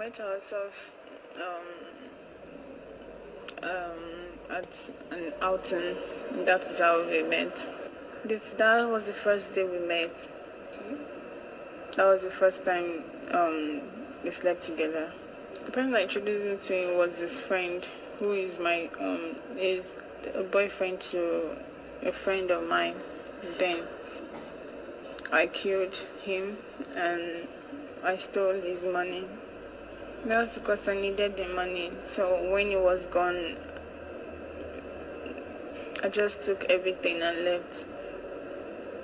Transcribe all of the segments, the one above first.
met ourselves at an outing. That is how we met. That was the first day we met. That was the first time we slept together. The person that introduced me to him was his friend, who is my is a boyfriend to a friend of mine. Then I killed him and I stole his money. That's because I needed the money. So when he was gone, I just took everything and left.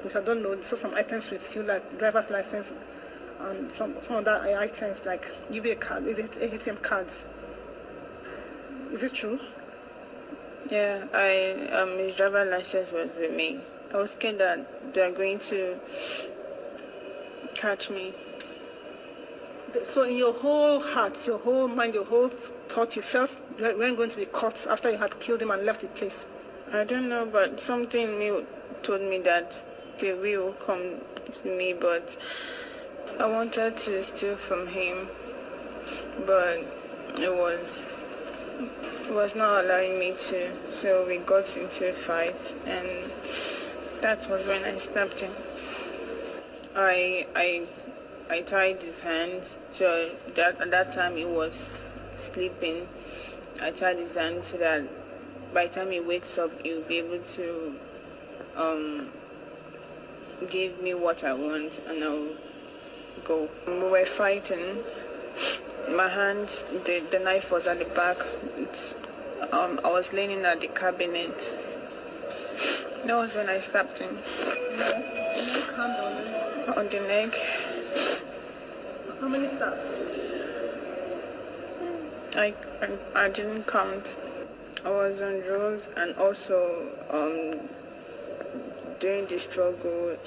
Because I don't know, so some items with you, like driver's license and some other items like UBA card, ATM cards. Is it true? Yeah, his driver's license was with me. I was scared that they're going to catch me. So in your whole heart, your whole mind, your whole thought, you felt you weren't going to be caught after you had killed him and left the place? I don't know, but something in me told me that they will come to me, but I wanted to steal from him, but it was not allowing me to, so we got into a fight, and that was when I stabbed him. I tied his hands, so that at that time he was sleeping. I tied his hands so that by the time he wakes up, he'll be able to give me what I want, and I'll go. We were fighting. My hands, the knife was at the back. I was leaning at the cabinet. That was when I stabbed him. On the neck. How many stabs? I didn't count. I was on drugs, and also during the struggle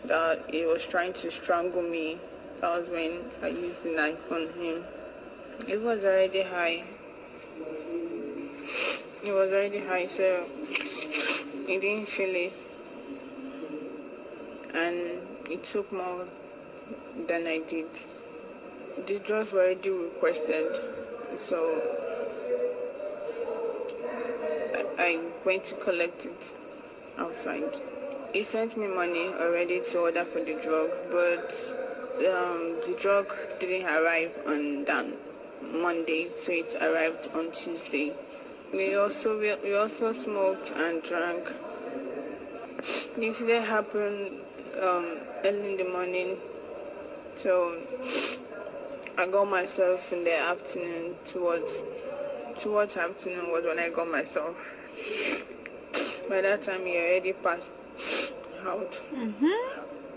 that he was trying to strangle me. That was when I used the knife on him. It was already high. So he didn't feel it, and it took more than I did. The drugs were already requested, so I went to collect it outside. He sent me money already to order for the drug, but the drug didn't arrive on that Monday, so it arrived on Tuesday. We also smoked and drank. The incident happened early in the morning, so I got myself in the afternoon. Towards afternoon was when I got myself. By that time, he already passed out. Mm-hmm.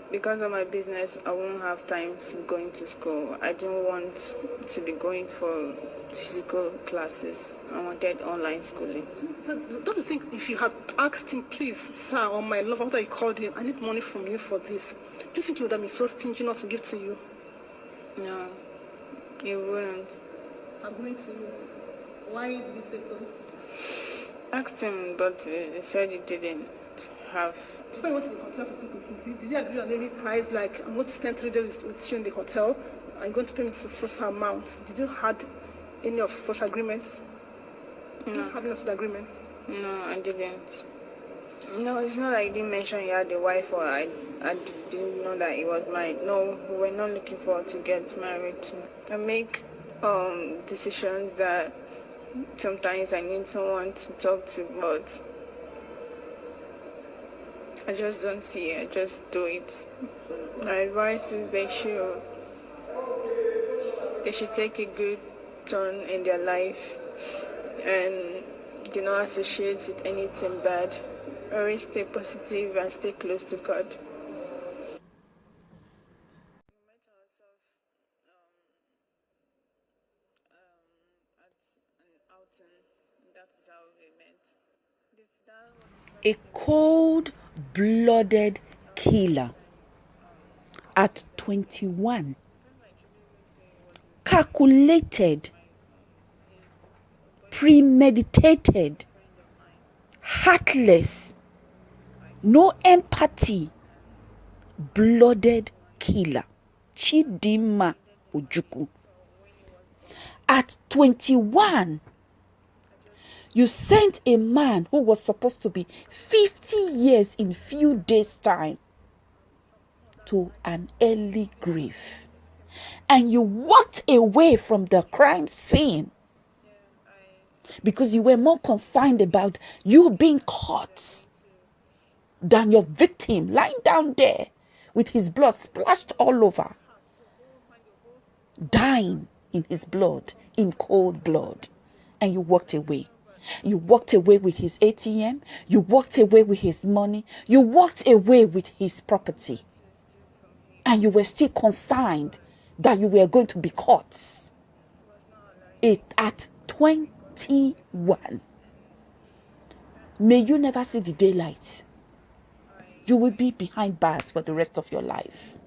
Because of my business, I won't have time for going to school. I didn't want to be going for physical classes. I wanted online schooling. So don't you think if you had asked him, please, sir, or my love, after you called him, I need money from you for this, do you think he would have been so stingy not to give to you? No, he wouldn't. I'm going to you. Why did you say so? Asked him, but he said he didn't have. Before you went to the hotel to sleep with him, did you agree on any price, like, I'm going to spend 3 days with you in the hotel, I'm going to pay me to such amount? Did you had any of such agreements? No. Did you have any of such agreements? No, I didn't. No, it's not like he didn't mention he had a wife, or I didn't know that he was married. No, we were not looking forward to get married. I make decisions that sometimes I need someone to talk to, but I just don't see it. I just do it. My advice is they should take a good turn in their life and do not associate with anything bad. Always stay positive and stay close to God. A cold-blooded killer at 21, calculated, premeditated, heartless, no empathy, blooded killer, Chidinma Ojukwu. At 21, you sent a man who was supposed to be 50 years in few days' time to an early grave. And you walked away from the crime scene because you were more concerned about you being caught than your victim lying down there with his blood splashed all over, dying in his blood, in cold blood. And you walked away. You walked away with his ATM. You walked away with his money. You walked away with his property. And you were still concerned that you were going to be caught. At 21. May you never see the daylight. You will be behind bars for the rest of your life.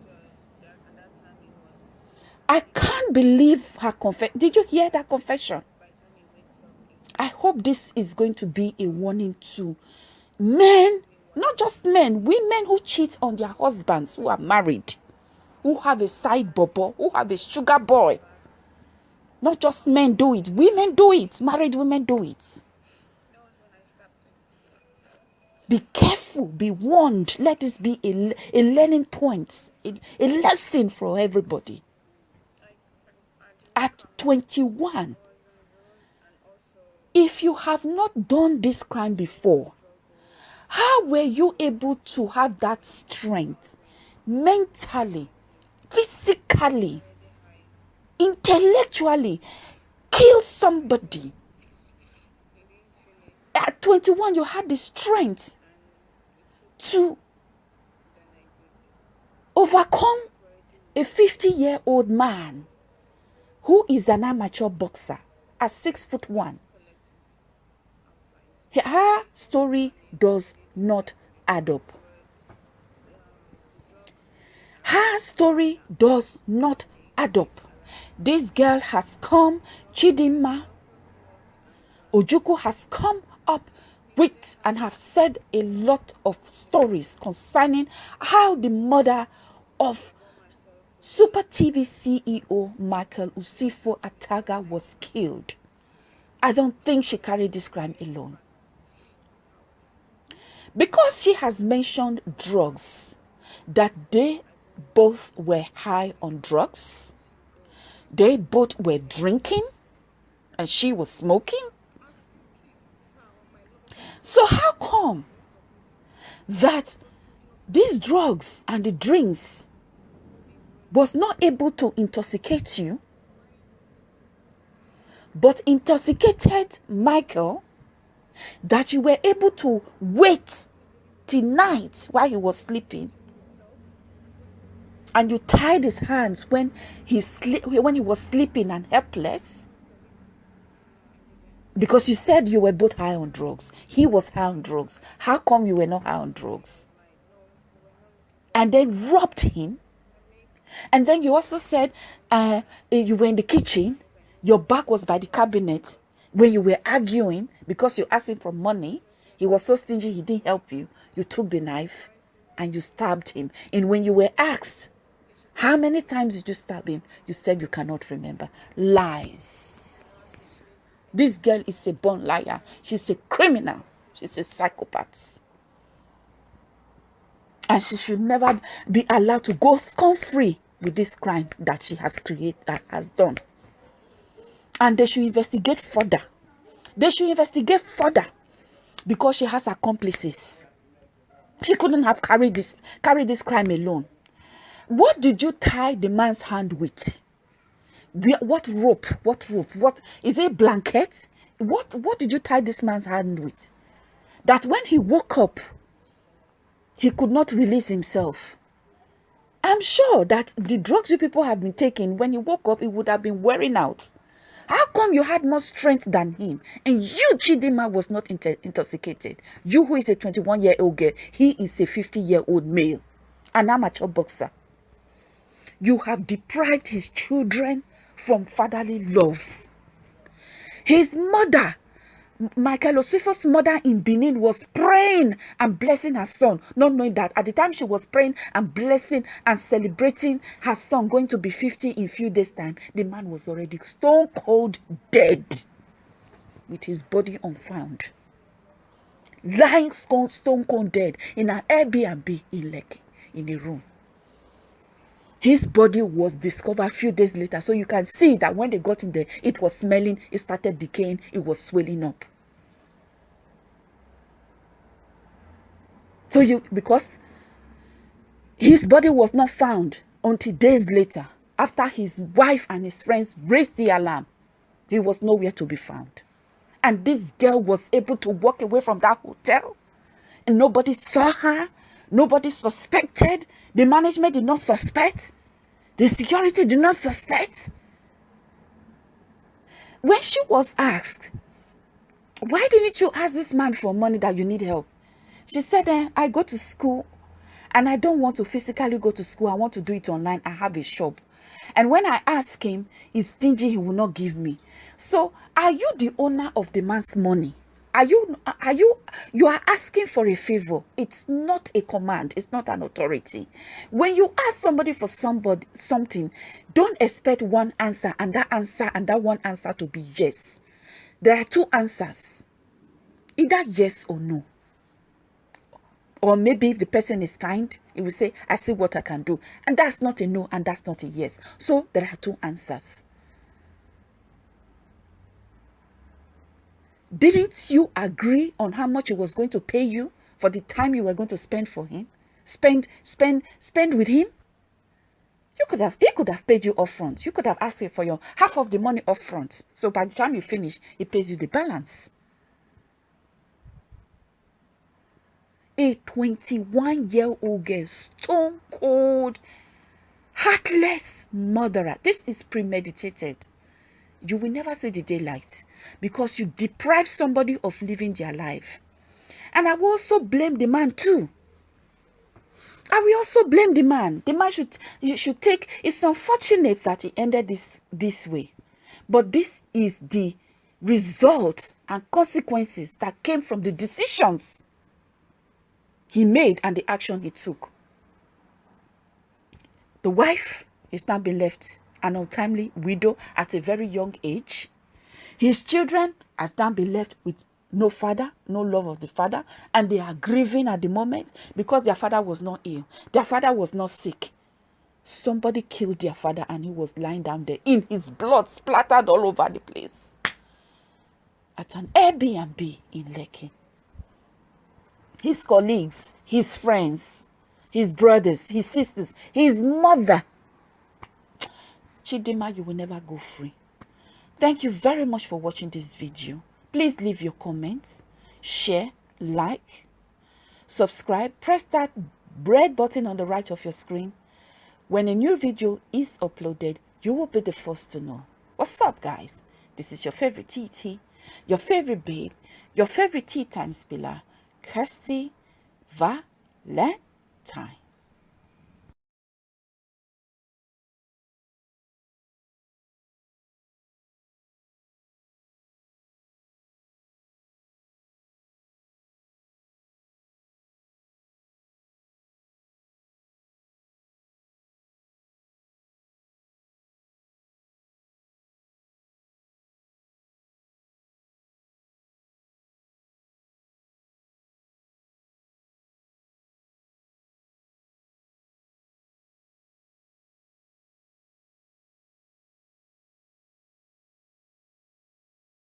I can't believe her confession. Did you hear that confession? I hope this is going to be a warning to men, not just men, women who cheat on their husbands, who are married, who have a side bobo, who have a sugar boy. Not just men do it, women do it, married women do it. Be careful, be warned. Let this be a learning point, a lesson for everybody. At 21, if you have not done this crime before, how were you able to have that strength mentally, physically, intellectually, kill somebody? At 21, you had the strength to overcome a 50-year-old man who is an amateur boxer at 6'1". Her story does not add up. Her story does not add up. This girl has come, Chidinma Ojukwu has come up with and have said a lot of stories concerning how the mother of Super TV CEO Michael Usifo Ataga was killed. I don't think she carried this crime alone. Because she has mentioned drugs, that they both were high on drugs, they both were drinking, and she was smoking. So how come that these drugs and the drinks was not able to intoxicate you, but intoxicated Michael, that you were able to wait till night while he was sleeping, and you tied his hands when he was sleeping and helpless? Because you said you were both high on drugs. He was high on drugs. How come you were not high on drugs? And then robbed him. And then you also said you were in the kitchen. Your back was by the cabinet when you were arguing because you asked him for money. He was so stingy, he didn't help you. You took the knife and you stabbed him. And when you were asked, how many times did you stab him? You said you cannot remember. Lies. This girl is a born liar. She's a criminal. She's a psychopath. And she should never be allowed to go scot-free with this crime that she has has done. And they should investigate further. They should investigate further because she has accomplices. She couldn't have carried this crime alone. What did you tie the man's hand with? What rope? What rope? What is it? Blanket? What did you tie this man's hand with? That when he woke up, he could not release himself. I'm sure that the drugs you people have been taking, when he woke up, it would have been wearing out. How come you had more strength than him? And you, Chidinma, was not intoxicated. You, who is a 21-year-old girl, he is a 50-year-old male, an amateur boxer. You have deprived his children from fatherly love. His mother Michael Osifo's mother in Benin was praying and blessing her son, not knowing that at the time she was praying and blessing and celebrating her son going to be 50 in a few days' time, the man was already stone cold dead with his body unfound. Lying stone cold dead in an Airbnb in Lekki, in a room. His body was discovered a few days later. So you can see that when they got in there, it was smelling, it started decaying, it was swelling up. So because his body was not found until days later, after his wife and his friends raised the alarm, he was nowhere to be found. And this girl was able to walk away from that hotel, and nobody saw her, nobody suspected, the management did not suspect, the security did not suspect. When she was asked, why didn't you ask this man for money that you need help? She said, I go to school and I don't want to physically go to school. I want to do it online. I have a shop. And when I ask him, he's stingy, he will not give me. So are you the owner of the man's money? You are asking for a favor. It's not a command. It's not an authority. When you ask somebody for something, don't expect one answer and that one answer to be yes. There are two answers. Either yes or no. Or maybe if the person is kind, he will say, I see what I can do. And that's not a no and that's not a yes. So there are two answers. Didn't you agree on how much he was going to pay you for the time you were going to spend for him? Spend with him? He could have paid you upfront. You could have asked him for your half of the money upfront. So by the time you finish, he pays you the balance. A 21-year-old girl, stone cold, heartless murderer. This is premeditated. You will never see the daylight because you deprive somebody of living their life. And I will also blame the man too. I will also blame the man. The man should take. It's unfortunate that he ended this way, but this is the results and consequences that came from the decisions he made and the action he took. The wife is now being left an untimely widow at a very young age. His children has now been left with no father, no love of the father, and they are grieving at the moment because their father was not ill. Their father was not sick. Somebody killed their father and he was lying down there in his blood splattered all over the place at an Airbnb in Lekki. His colleagues, his friends, his brothers, his sisters, his mother. Chidinma, you will never go free. Thank you very much for watching this video. Please leave your comments, share, like, subscribe, press that red button on the right of your screen. When a new video is uploaded, you will be the first to know. What's up, guys? This is your favorite TT, your favorite babe, your favorite tea time spiller, Kirsty Valentine.